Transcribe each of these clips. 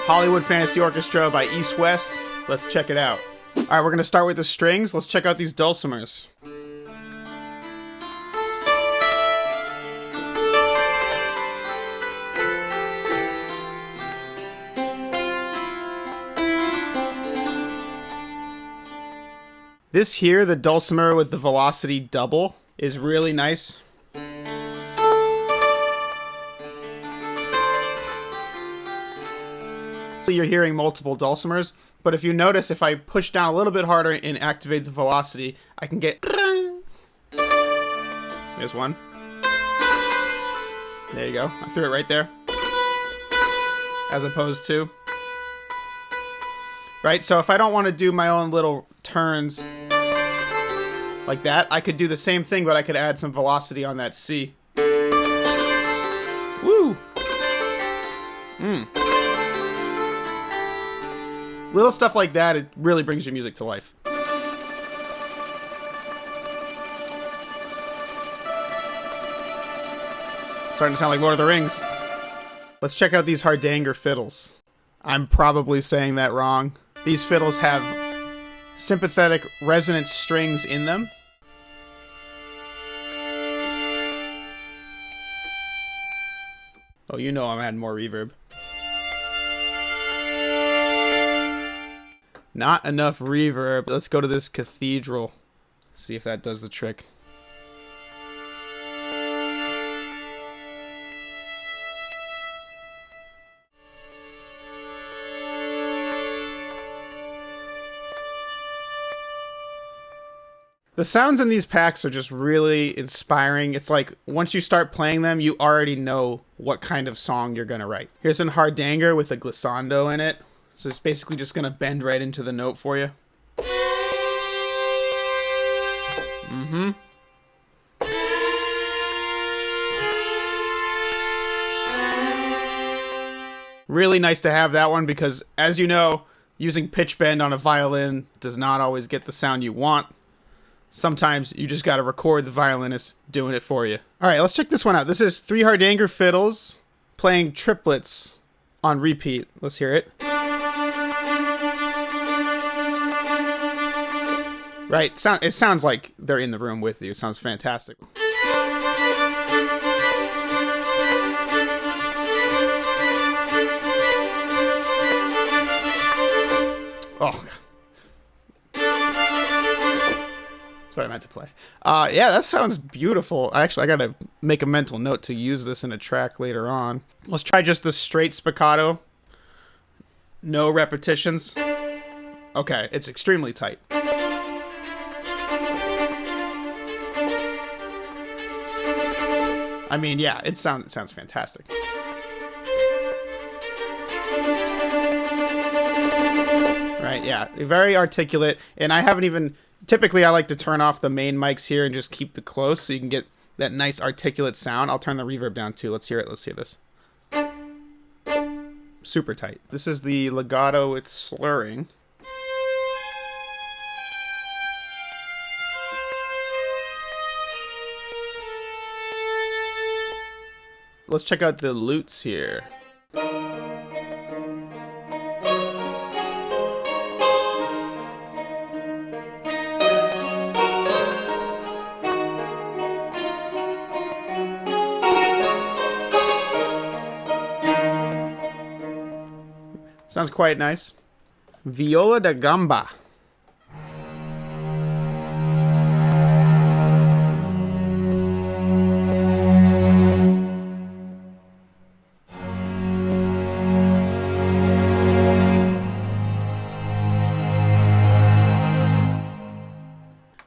Hollywood Fantasy Orchestra by EastWest. Let's check it out. All right, we're going to start with the strings. Let's check out these dulcimers. This here, the dulcimer with the velocity double, is really nice. You're hearing multiple dulcimers, but if you notice, if I push down a little bit harder and activate the velocity, I can get... There's one. There you go. I threw it right there. As opposed to... Right, so if I don't want to do my own little turns like that, I could do the same thing, but I could add some velocity on that C. Woo! Little stuff like that, it really brings your music to life. Starting to sound like Lord of the Rings. Let's check out these Hardanger Fiddles. I'm probably saying that wrong. These fiddles have sympathetic resonant strings in them. Oh, you know I'm adding more reverb. Not enough reverb. Let's go to this cathedral. See if that does the trick. The sounds in these packs are just really inspiring. It's like, once you start playing them, you already know what kind of song you're going to write. Here's an Hardanger with a glissando in it. So it's basically just going to bend right into the note for you. Really nice to have that one because, as you know, using pitch bend on a violin does not always get the sound you want. Sometimes you just got to record the violinist doing it for you. All right, let's check this one out. This is 3 Hardanger Fiddles playing triplets on repeat. Let's hear it. Right, it sounds like they're in the room with you. It sounds fantastic. Oh, that's what I meant to play. Yeah, that sounds beautiful. Actually, I gotta make a mental note to use this in a track later on. Let's try just the straight spiccato. No repetitions. Okay, it's extremely tight. I mean, yeah, it sounds fantastic. Right, yeah, very articulate, and I haven't even... Typically, I like to turn off the main mics here and just keep the close so you can get that nice articulate sound. I'll turn the reverb down too. Let's hear it. Let's hear this. Super tight. This is the legato with slurring. Let's check out the lutes here. Sounds quite nice. Viola Da Gamba.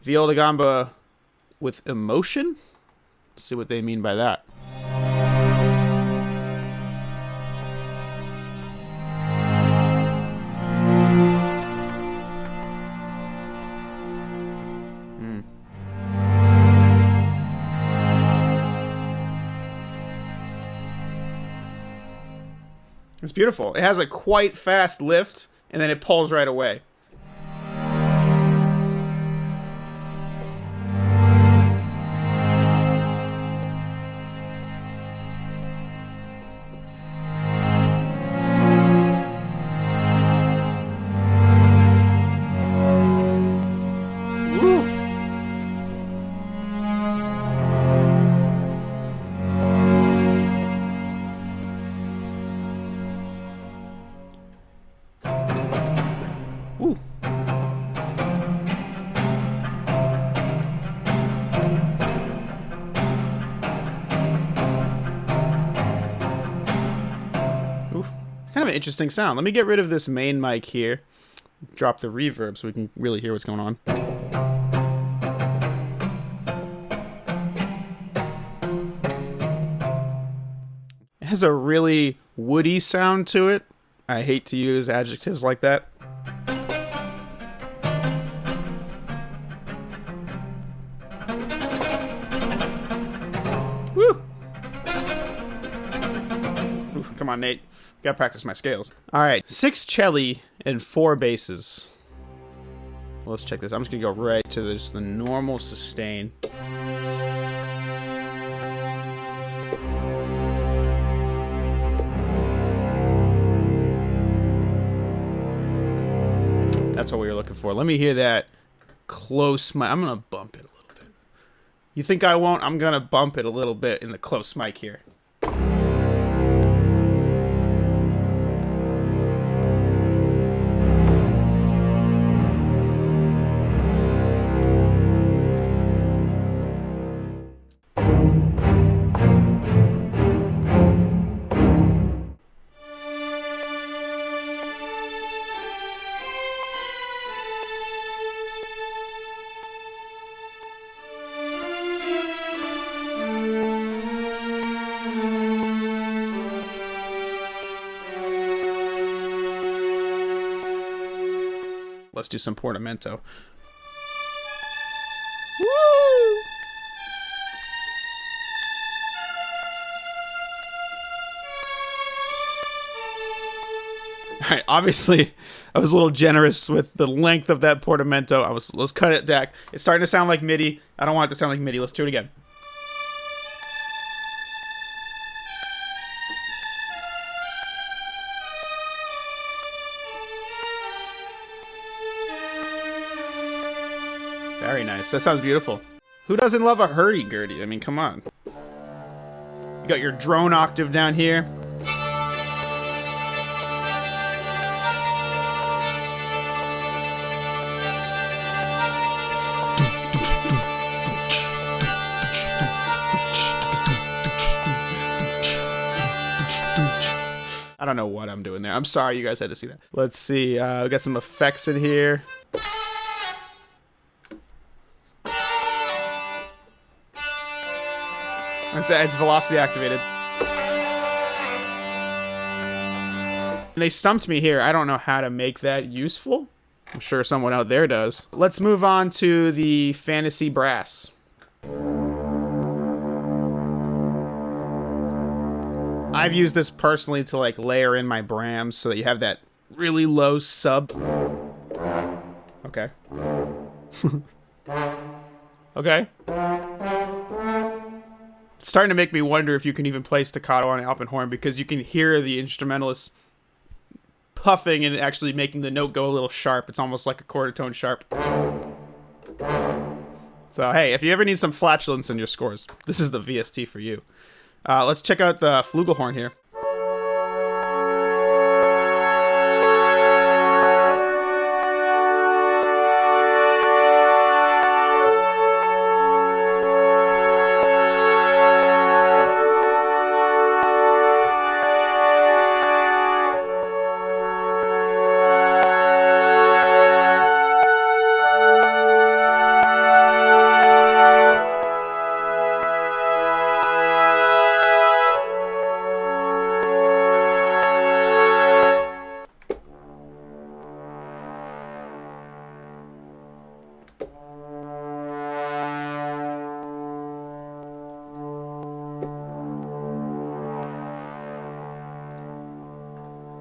Viola Da Gamba with emotion? Let's see what they mean by that. It's beautiful. It has a quite fast lift, and then it pulls right away. of an interesting sound. Let me get rid of this main mic here. Drop the reverb so we can really hear what's going on. It has a really woody sound to it. I hate to use adjectives like that. Woo! Oof, come on, Nate. Gotta practice my scales. Alright, 6 celli and 4 basses. Well, let's check this. I'm just gonna go right to this, the normal sustain. That's what we were looking for. Let me hear that close mic. I'm gonna bump it a little bit. You think I won't? I'm gonna bump it a little bit in the close mic here. Let's do some portamento. Woo! All right, obviously, I was a little generous with the length of that portamento. Let's cut it back. It's starting to sound like MIDI. I don't want it to sound like MIDI. Let's do it again. Very nice. That sounds beautiful. Who doesn't love a hurdy gurdy? I mean, come on. You got your drone octave down here. I don't know what I'm doing there. I'm sorry you guys had to see that. Let's see. We got some effects in here. It's velocity activated. And they stumped me here. I don't know how to make that useful. I'm sure someone out there does. Let's move on to the fantasy brass. I've used this personally to like layer in my Brahms so that you have that really low sub. Okay. Okay. It's starting to make me wonder if you can even play staccato on an Alpenhorn, because you can hear the instrumentalist puffing and actually making the note go a little sharp. It's almost like a quarter tone sharp. So hey, if you ever need some flatulence in your scores, this is the VST for you. Let's check out the Flugelhorn here.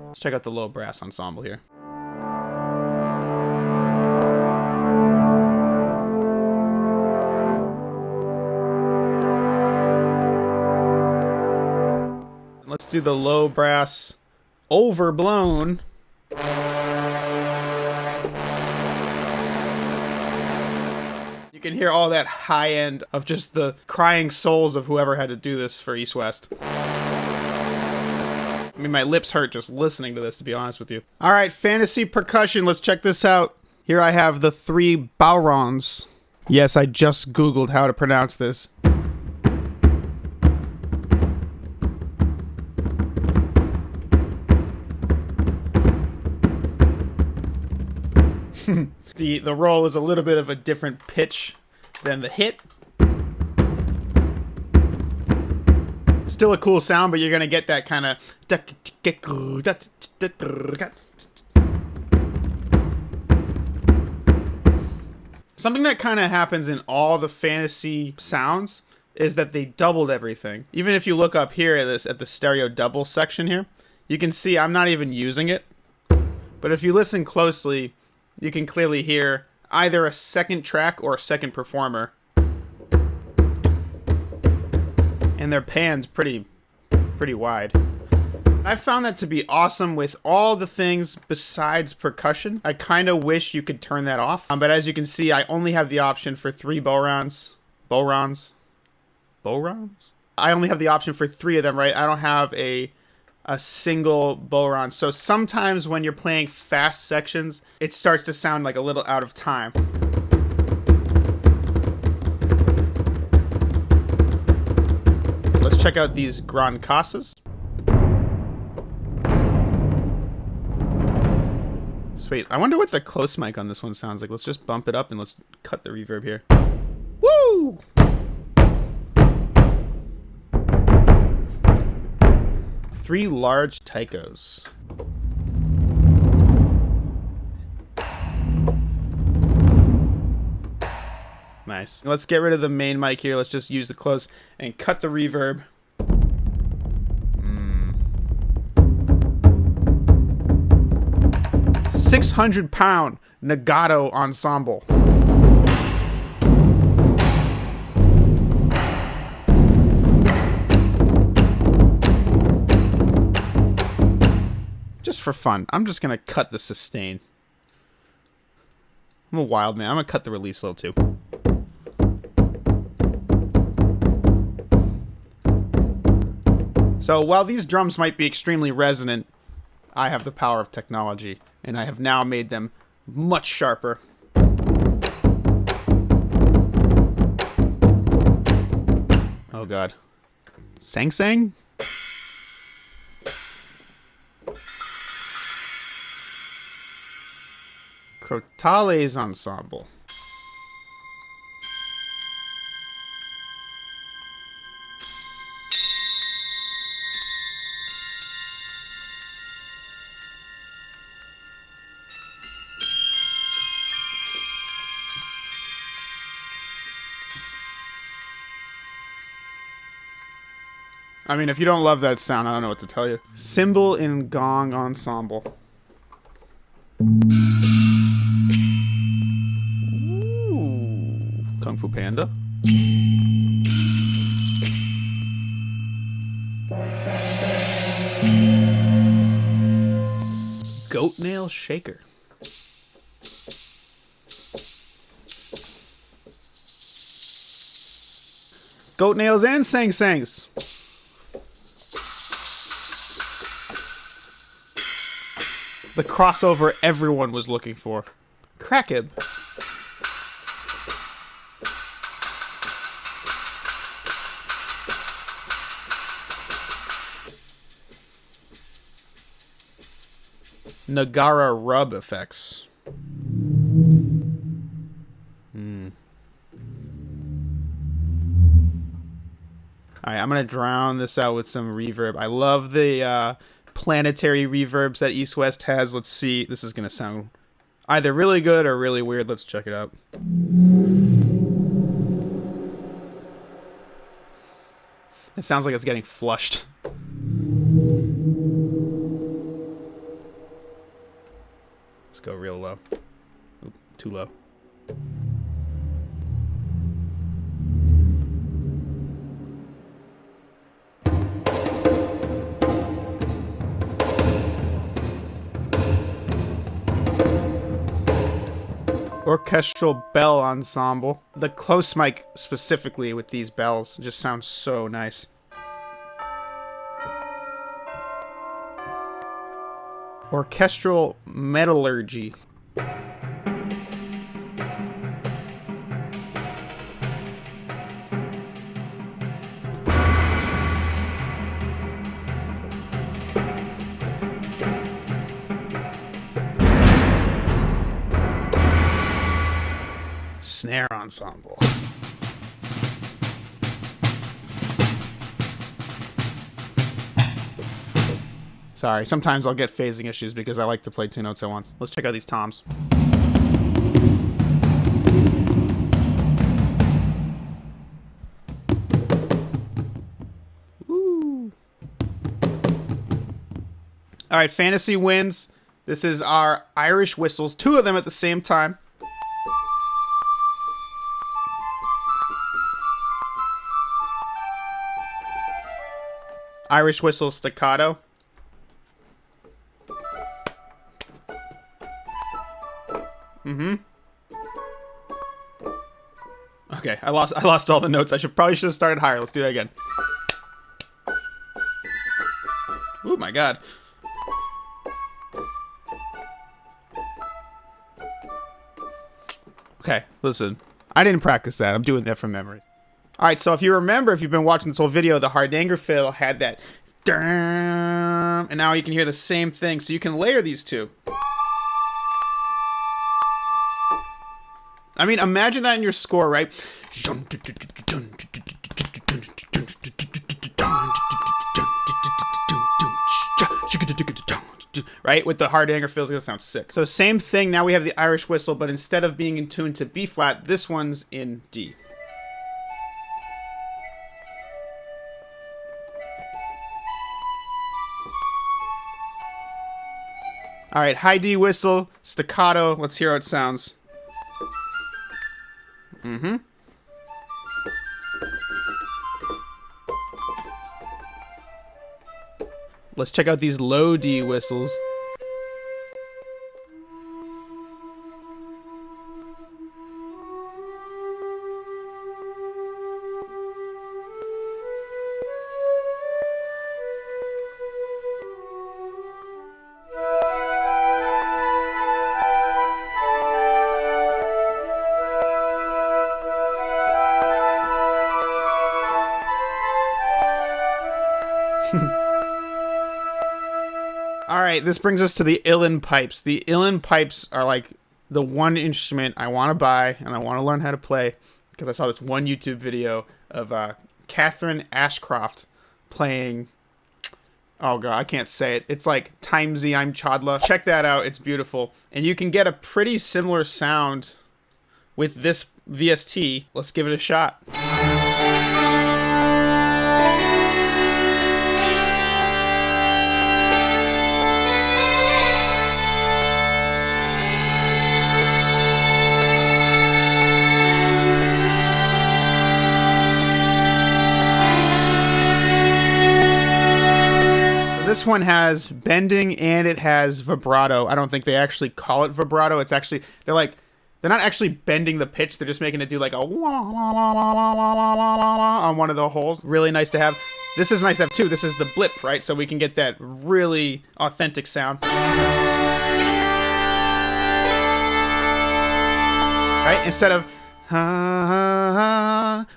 Let's check out the low brass ensemble here. Let's do the low brass overblown. You can hear all that high end of just the crying souls of whoever had to do this for EastWest. I mean, my lips hurt just listening to this, to be honest with you. All right, fantasy percussion. Let's check this out. Here I have the 3 Bodhrans. Yes, I just Googled how to pronounce this. The roll is a little bit of a different pitch than the hit. Still a cool sound, but you're gonna get that kind of something that kind of happens in all the fantasy sounds is that they doubled everything. Even if you look up here at the stereo double section here, you can see I'm not even using it. But if you listen closely, you can clearly hear either a second track or a second performer. And their pan's pretty wide. I found that to be awesome with all the things besides percussion. I kind of wish you could turn that off. But as you can see, I only have the option for 3 Bodhrans. Bodhrans? I only have the option for 3 of them, right? I don't have a single Bodhran. So sometimes when you're playing fast sections, it starts to sound like a little out of time. Let's check out these Gran Cassas. Sweet. I wonder what the close mic on this one sounds like. Let's just bump it up and let's cut the reverb here. Woo! Three large Taikos. Nice. Let's get rid of the main mic here. Let's just use the close and cut the reverb. 600-pound Nagado Ensemble. Just for fun, I'm just gonna cut the sustain. I'm a wild man. I'm gonna cut the release a little too. So while these drums might be extremely resonant, I have the power of technology, and I have now made them much sharper. Oh god. Ceng? Crotales Ensemble. I mean, if you don't love that sound, I don't know what to tell you. Cymbal and Gong Ensemble. Ooh. Kung Fu Panda. Goatnail Shaker. Goatnails and Cengs. The crossover everyone was looking for. Krakeb. Nagara rub effects. Alright, I'm gonna drown this out with some reverb. I love the planetary reverbs that EastWest has. Let's see. This is going to sound either really good or really weird. Let's check it out. It sounds like it's getting flushed. Let's go real low. Oop, too low. Orchestral bell ensemble. The close mic specifically with these bells just sounds so nice. Orchestral metallurgy. snare ensemble. Sorry, sometimes I'll get phasing issues because I like to play 2 notes at once. Let's check out these toms. Woo. All right, Fantasy wins. This is our Irish whistles, 2 of them at the same time. Irish whistle staccato. Okay, I lost all the notes. I probably should have started higher. Let's do that again. Oh my god. Okay, listen. I didn't practice that. I'm doing that from memory. Alright, so if you remember, if you've been watching this whole video, the Hardanger fiddle had that and now you can hear the same thing. So you can layer these two. I mean, imagine that in your score, right? Right? With the Hardanger fiddle, it's gonna sound sick. So same thing, now we have the Irish whistle, but instead of being in tune to B flat, this one's in D. Alright, high D whistle, staccato, let's hear how it sounds. Let's check out these low D whistles. Alright, this brings us to the Uilleann Pipes. The Uilleann Pipes are like the one instrument I want to buy and I want to learn how to play because I saw this one YouTube video of Catherine Ashcroft playing, oh god, I can't say it. It's like Timesy I'm Chodla. Check that out, it's beautiful. And you can get a pretty similar sound with this VST. Let's give it a shot. This one has bending and it has vibrato. I don't think they actually call it vibrato. It's actually, they're not actually bending the pitch. They're just making it do like a on one of the holes. Really nice to have. This is nice to have too. This is the blip, right? So we can get that really authentic sound. Right? Instead of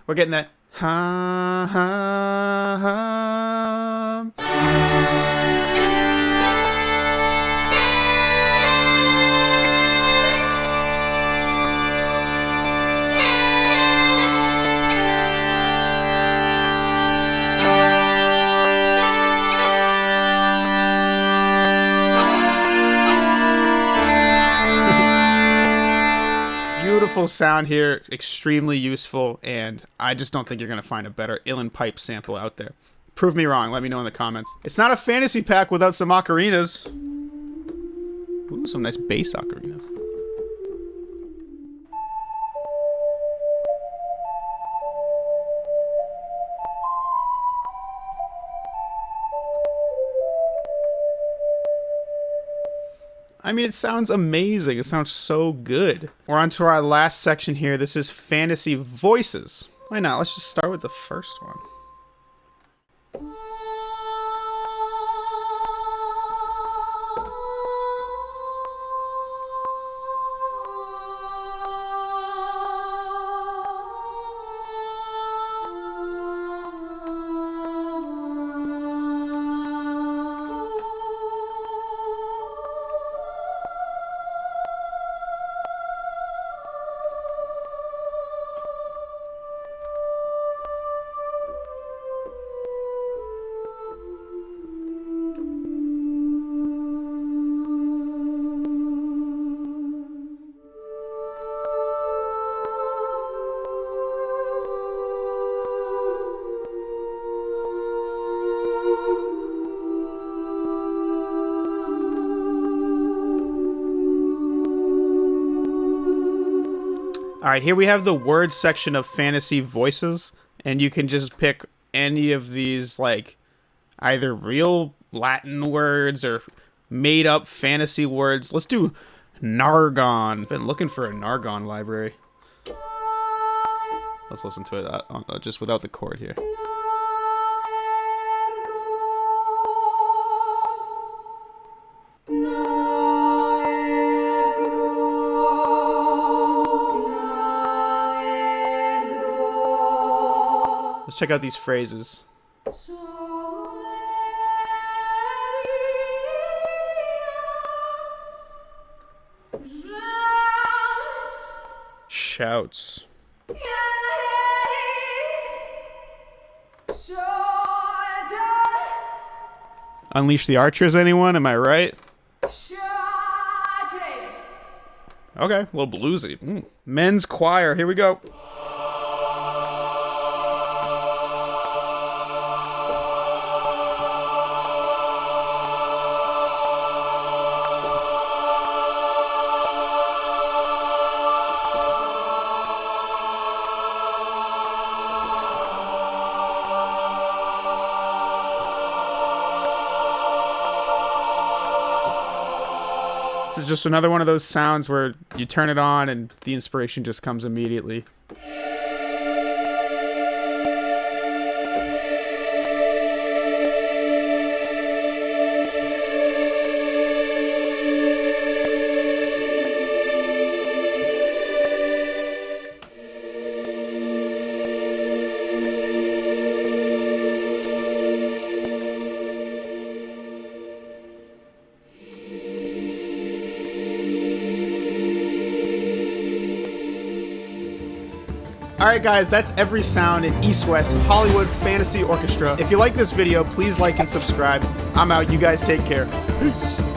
we're getting that beautiful sound here, extremely useful, and I just don't think you're going to find a better Uilleann Pipe sample out there. Prove me wrong, let me know in the comments. It's not a fantasy pack without some ocarinas. Ooh, some nice bass ocarinas. I mean, it sounds amazing. It sounds so good. We're on to our last section here. This is fantasy voices. Why not? Let's just start with the first one. Alright, here we have the words section of fantasy voices, and you can just pick any of these, like, either real Latin words or made-up fantasy words. Let's do Nargon. Been looking for a Nargon library. Let's listen to it just without the chord here. Let's check out these phrases. Shouts. Unleash the Archers, anyone? Am I right? Okay, a little bluesy. Men's choir, here we go. It's just another one of those sounds where you turn it on and the inspiration just comes immediately. Alright guys, that's every sound in EastWest Hollywood Fantasy Orchestra. If you like this video, please like and subscribe. I'm out. You guys take care. Peace.